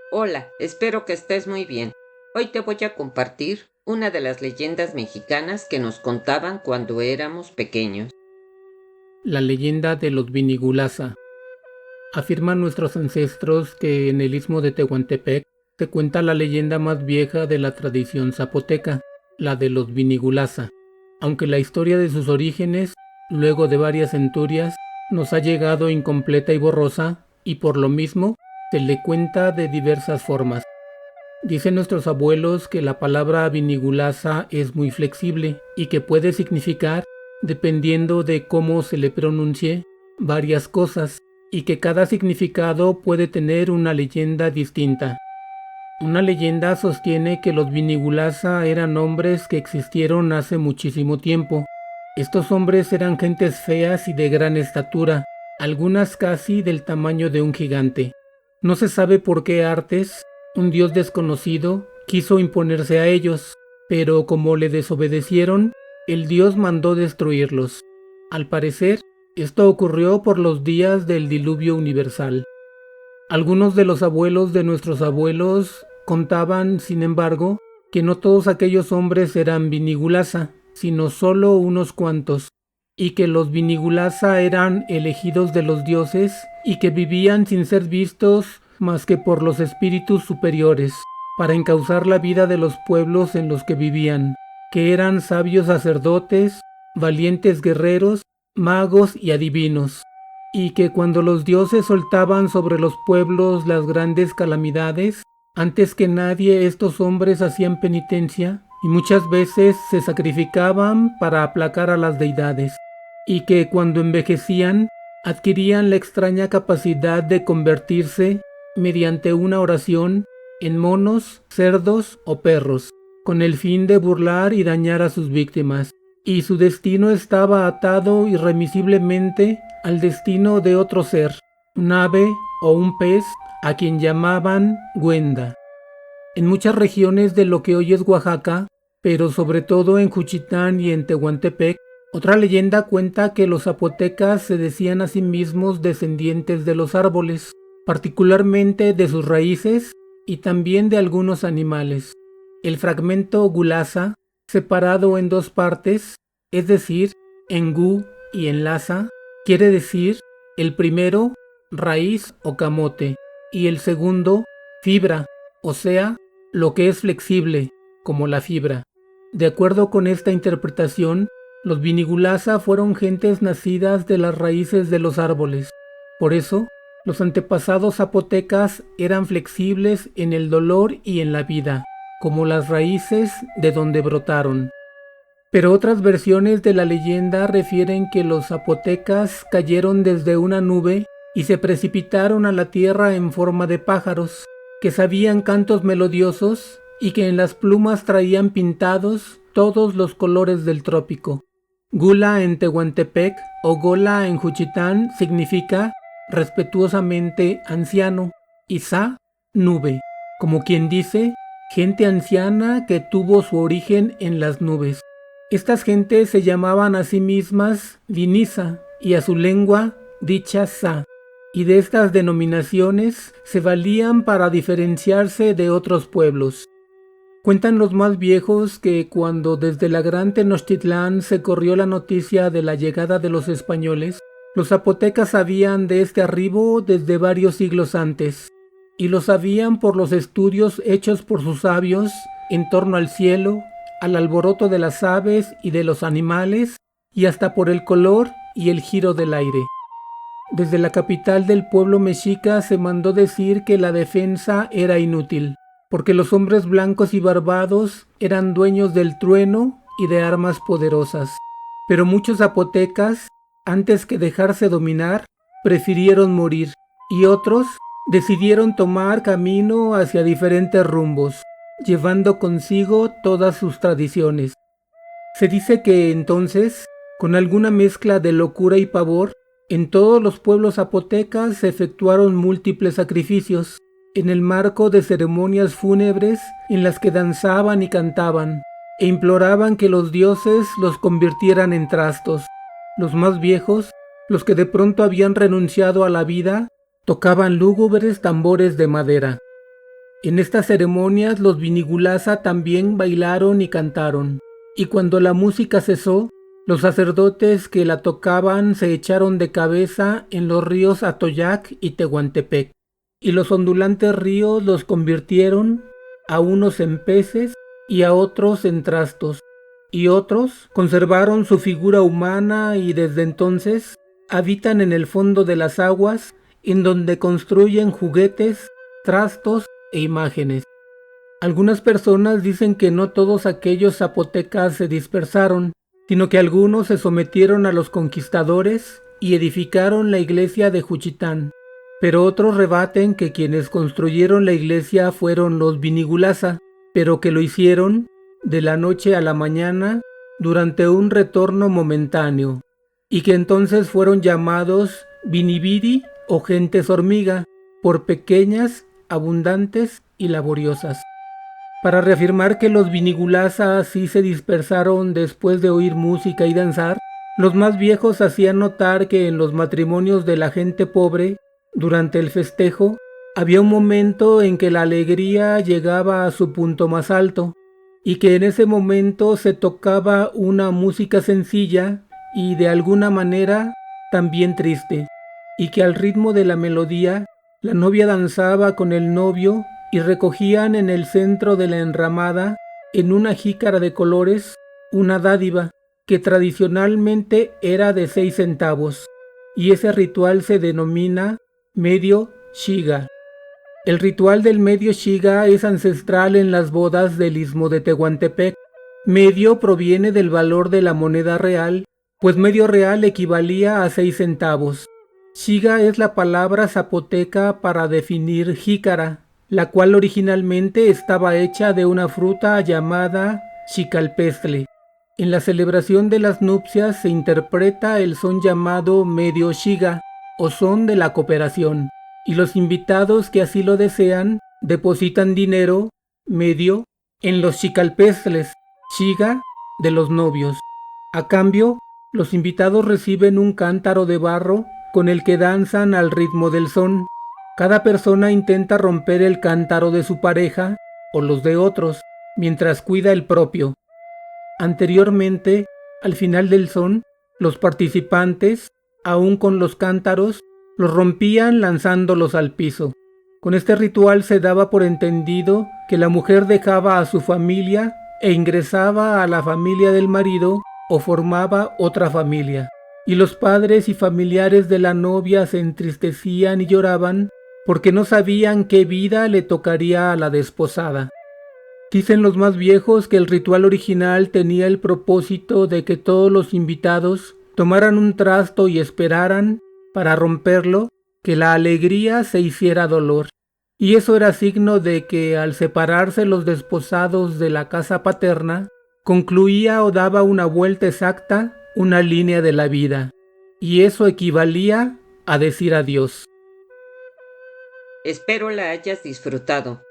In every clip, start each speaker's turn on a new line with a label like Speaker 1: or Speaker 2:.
Speaker 1: Hola, espero que estés muy bien. Hoy te voy a compartir una de las leyendas mexicanas que nos contaban cuando éramos pequeños.
Speaker 2: La leyenda de los Vinigulasa. Afirman nuestros ancestros que en el istmo de Tehuantepec se cuenta la leyenda más vieja de la tradición zapoteca, la de los Vinigulasa. Aunque la historia de sus orígenes, luego de varias centurias, nos ha llegado incompleta y borrosa, y por lo mismo se le cuenta de diversas formas. Dicen nuestros abuelos que la palabra vinigulasa es muy flexible y que puede significar, dependiendo de cómo se le pronuncie, varias cosas, y que cada significado puede tener una leyenda distinta. Una leyenda sostiene que los vinigulasa eran hombres que existieron hace muchísimo tiempo. Estos hombres eran gentes feas y de gran estatura, algunas casi del tamaño de un gigante. No se sabe por qué Artes, un dios desconocido, quiso imponerse a ellos, pero como le desobedecieron, el dios mandó destruirlos. Al parecer, esto ocurrió por los días del diluvio universal. Algunos de los abuelos de nuestros abuelos contaban, sin embargo, que no todos aquellos hombres eran vinigulasa, sino solo unos cuantos, y que los vinigulasa eran elegidos de los dioses y que vivían sin ser vistos más que por los espíritus superiores, para encauzar la vida de los pueblos en los que vivían, que eran sabios sacerdotes, valientes guerreros, magos y adivinos, y que cuando los dioses soltaban sobre los pueblos las grandes calamidades, antes que nadie estos hombres hacían penitencia y muchas veces se sacrificaban para aplacar a las deidades, y que cuando envejecían adquirían la extraña capacidad de convertirse, mediante una oración, en monos, cerdos o perros, con el fin de burlar y dañar a sus víctimas, y su destino estaba atado irremisiblemente al destino de otro ser, un ave o un pez a quien llamaban Güenda. En muchas regiones de lo que hoy es Oaxaca, pero sobre todo en Juchitán y en Tehuantepec, otra leyenda cuenta que los zapotecas se decían a sí mismos descendientes de los árboles, particularmente de sus raíces y también de algunos animales. El fragmento Gulasa, separado en dos partes, es decir, en Gu y en Lasa, quiere decir el primero raíz o camote y el segundo fibra, o sea, lo que es flexible, como la fibra. De acuerdo con esta interpretación, los vinigulasa fueron gentes nacidas de las raíces de los árboles. Por eso, los antepasados zapotecas eran flexibles en el dolor y en la vida, como las raíces de donde brotaron. Pero otras versiones de la leyenda refieren que los zapotecas cayeron desde una nube y se precipitaron a la tierra en forma de pájaros, que sabían cantos melodiosos y que en las plumas traían pintados todos los colores del trópico. Gula en Tehuantepec o Gola en Juchitán significa respetuosamente anciano y Sa, nube, como quien dice, gente anciana que tuvo su origen en las nubes. Estas gentes se llamaban a sí mismas Vinisa y a su lengua dicha Sa, y de estas denominaciones se valían para diferenciarse de otros pueblos. Cuentan los más viejos que cuando desde la gran Tenochtitlán se corrió la noticia de la llegada de los españoles, los zapotecas sabían de este arribo desde varios siglos antes, y lo sabían por los estudios hechos por sus sabios en torno al cielo, al alboroto de las aves y de los animales, y hasta por el color y el giro del aire. Desde la capital del pueblo mexica se mandó decir que la defensa era inútil, porque los hombres blancos y barbados eran dueños del trueno y de armas poderosas. Pero muchos zapotecas, antes que dejarse dominar, prefirieron morir, y otros decidieron tomar camino hacia diferentes rumbos, llevando consigo todas sus tradiciones. Se dice que entonces, con alguna mezcla de locura y pavor, en todos los pueblos zapotecas se efectuaron múltiples sacrificios, en el marco de ceremonias fúnebres en las que danzaban y cantaban, e imploraban que los dioses los convirtieran en trastos. Los más viejos, los que de pronto habían renunciado a la vida, tocaban lúgubres tambores de madera. En estas ceremonias los Vinigulasa también bailaron y cantaron, y cuando la música cesó, los sacerdotes que la tocaban se echaron de cabeza en los ríos Atoyac y Tehuantepec, y los ondulantes ríos los convirtieron a unos en peces y a otros en trastos, y otros conservaron su figura humana y desde entonces habitan en el fondo de las aguas, en donde construyen juguetes, trastos e imágenes. Algunas personas dicen que no todos aquellos zapotecas se dispersaron, sino que algunos se sometieron a los conquistadores y edificaron la iglesia de Juchitán. Pero otros rebaten que quienes construyeron la iglesia fueron los Vinigulasa, pero que lo hicieron de la noche a la mañana durante un retorno momentáneo, y que entonces fueron llamados Vinividi o gentes hormiga, por pequeñas, abundantes y laboriosas. Para reafirmar que los Vinigulasa sí se dispersaron después de oír música y danzar, los más viejos hacían notar que en los matrimonios de la gente pobre, durante el festejo, había un momento en que la alegría llegaba a su punto más alto, y que en ese momento se tocaba una música sencilla y de alguna manera también triste, y que al ritmo de la melodía la novia danzaba con el novio y recogían en el centro de la enramada, en una jícara de colores, una dádiva que tradicionalmente era de 6 centavos, y ese ritual se denomina medio shiga. El ritual del medio shiga es ancestral en las bodas del Istmo de Tehuantepec. Medio proviene del valor de la moneda real, pues medio real equivalía a 6 centavos. Shiga es la palabra zapoteca para definir jícara, la cual originalmente estaba hecha de una fruta llamada xicalpestle. En la celebración de las nupcias se interpreta el son llamado medio shiga, o son de la cooperación, y los invitados que así lo desean depositan dinero, medio, en los xicalpestles, shiga, de los novios. A cambio, los invitados reciben un cántaro de barro con el que danzan al ritmo del son. Cada persona intenta romper el cántaro de su pareja o los de otros, mientras cuida el propio. Anteriormente, al final del son, los participantes, aún con los cántaros, los rompían lanzándolos al piso. Con este ritual se daba por entendido que la mujer dejaba a su familia e ingresaba a la familia del marido o formaba otra familia, y los padres y familiares de la novia se entristecían y lloraban porque no sabían qué vida le tocaría a la desposada. Dicen los más viejos que el ritual original tenía el propósito de que todos los invitados tomaran un trasto y esperaran, para romperlo, que la alegría se hiciera dolor. Y eso era signo de que al separarse los desposados de la casa paterna, concluía o daba una vuelta exacta una línea de la vida. Y eso equivalía a decir adiós.
Speaker 1: Espero la hayas disfrutado.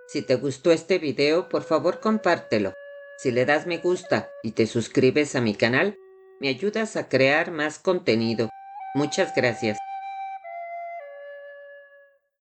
Speaker 1: Si te gustó este video, por favor compártelo. Si le das me gusta y te suscribes a mi canal, me ayudas a crear más contenido. Muchas gracias.